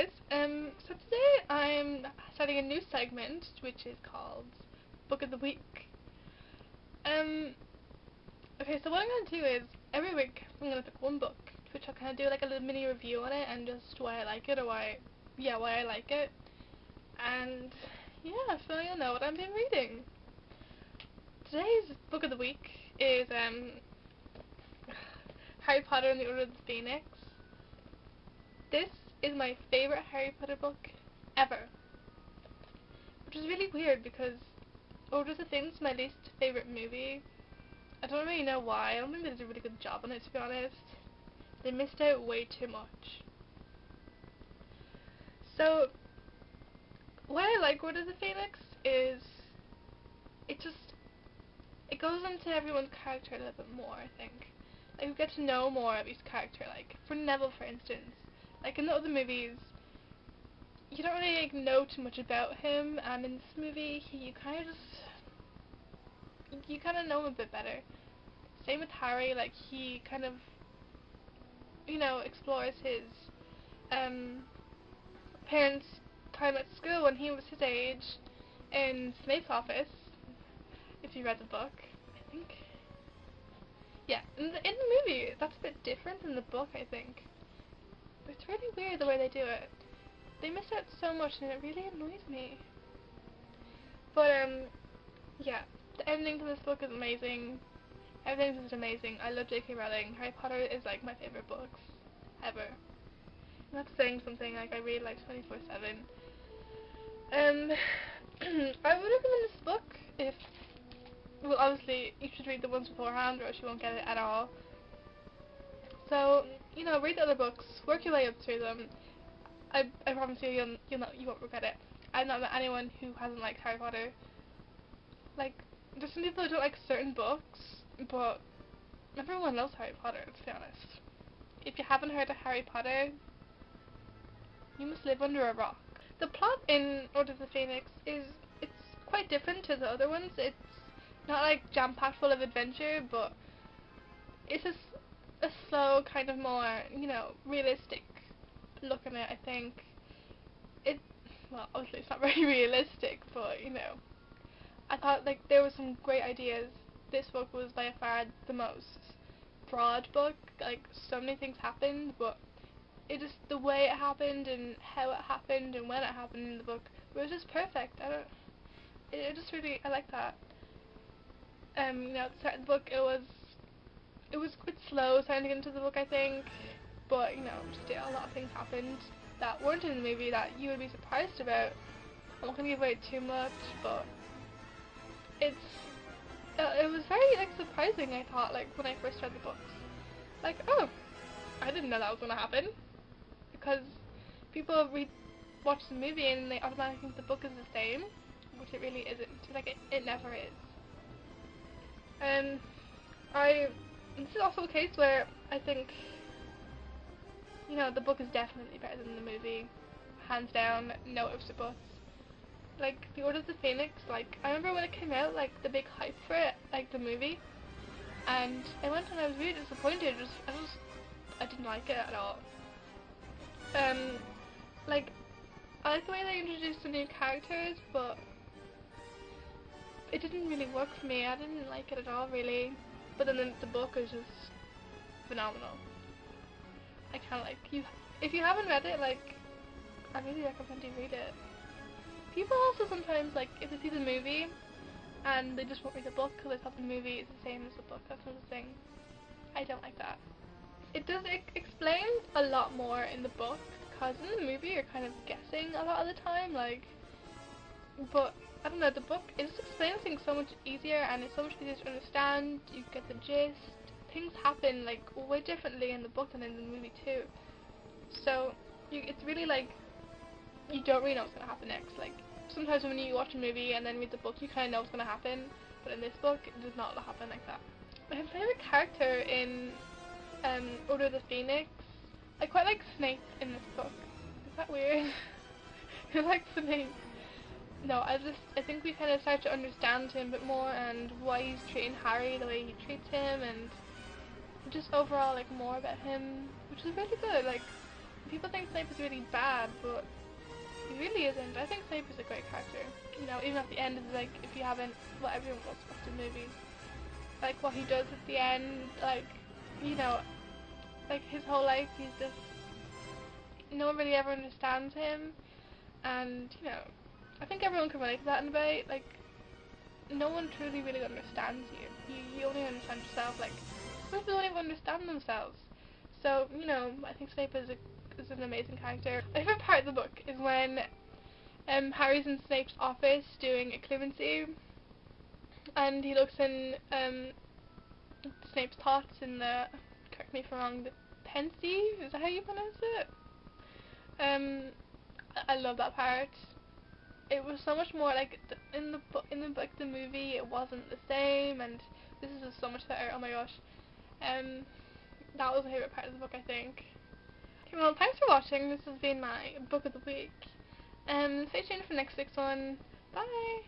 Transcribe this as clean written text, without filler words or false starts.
guys. So today I'm starting a new segment which is called Book of the Week. Um, okay, so what I'm gonna do is every week I'm gonna pick one book, which I'll kind of do like a little mini review on it and just why I like it or why I like it. And yeah, so you'll know what I've been reading. Today's Book of the Week is Harry Potter and the Order of the Phoenix. This is my favorite Harry Potter book ever, which is really weird because Order of the Phoenix is my least favorite movie. I don't really know why. I don't think they did a really good job on it, to be honest. They missed out way too much. So, why I like Order of the Phoenix is it goes into everyone's character a little bit more, I think. Like, we get to know more of each character. Like, for Neville, for instance. Like, in the other movies, you don't really know too much about him, and in this movie, you kind of know him a bit better. Same with Harry, like, he kind of, explores his, parents' time at school when he was his age in Snape's office, if you read the book, I think. Yeah, in the movie, that's a bit different than the book, I think. It's really weird the way they do it. They miss out so much and it really annoys me. But, yeah, the ending to this book is amazing. Everything's just amazing. I love J.K. Rowling. Harry Potter is, like, my favorite books ever. And that's saying something, like, I read, like, 24/7. I would recommend this book if, well, obviously, you should read the ones beforehand or else you won't get it at all. So, read the other books, work your way up through them. I promise you, you won't regret it. I've not met anyone who hasn't liked Harry Potter. Like, there's some people who don't like certain books, but everyone loves Harry Potter, to be honest. If you haven't heard of Harry Potter, you must live under a rock. The plot in Order of the Phoenix it's quite different to the other ones. It's not like jam-packed full of adventure, but it's just a slow, kind of more, realistic look at it, I think. Well, obviously it's not very realistic, but, I thought, like, there were some great ideas. This book was by far the most broad book. Like, so many things happened, but the way it happened and how it happened and when it happened in the book was just perfect. I like that. At the start of the book, it was a bit slow starting to get into the book, I think, but, still a lot of things happened that weren't in the movie that you would be surprised about. I'm not going to give away too much, but it was very, like, surprising, I thought, like, when I first read the books. Like, oh, I didn't know that was going to happen, because people watch the movie and they automatically think the book is the same, which it really isn't. Like, it never is. And this is also a case where I think, the book is definitely better than the movie. Hands down, no ifs or buts. Like, The Order of the Phoenix, like, I remember when it came out, like, the big hype for it, like, the movie, and I went and I was really disappointed. I didn't like it at all. Like, I like the way they introduced the new characters, but it didn't really work for me. I didn't like it at all, really. But then the book is just phenomenal. I can't, like, if you haven't read it, like, I really recommend you read it. People also sometimes, like, if they see the movie and they just won't read the book because they thought the movie is the same as the book. That's another thing. I don't like that. It does explain a lot more in the book, because in the movie you're kind of guessing a lot of the time, like, but I don't know, the book, it just explains things so much easier and it's so much easier to understand. You get the gist. Things happen, like, way differently in the book than in the movie too. So it's really, like, you don't really know what's going to happen next. Like, sometimes when you watch a movie and then read the book, you kind of know what's going to happen, but in this book, it does not happen like that. My favorite character in Order of the Phoenix, I quite like Snape in this book. Is that weird? I like Snape. No, I think we kind of start to understand him a bit more and why he's treating Harry the way he treats him, and just overall, like, more about him, which is really good. Like, people think Snape is really bad, but he really isn't. I think Snape is a great character. You know, even at the end, it's like, if you haven't, well, everyone wants to watch the movie. Like, what he does at the end, like, you know, like, his whole life, he's just, no one really ever understands him, and, you know, I think everyone can relate to that in a way. Like, no one truly really understands you. You only understand yourself. Like, most people don't even understand themselves. So, you know, I think Snape is an amazing character. My favorite part of the book is when Harry's in Snape's office doing Occlumency, and he looks in Snape's thoughts in the, correct me if I'm wrong, the Pensieve? Is that how you pronounce it? I love that part. It was so much more like in the book, the movie, it wasn't the same, and this is just so much better. Oh my gosh. That was my favorite part of the book, I think. Okay, well, thanks for watching. This has been my book of the week. Stay tuned for next week's one. Bye.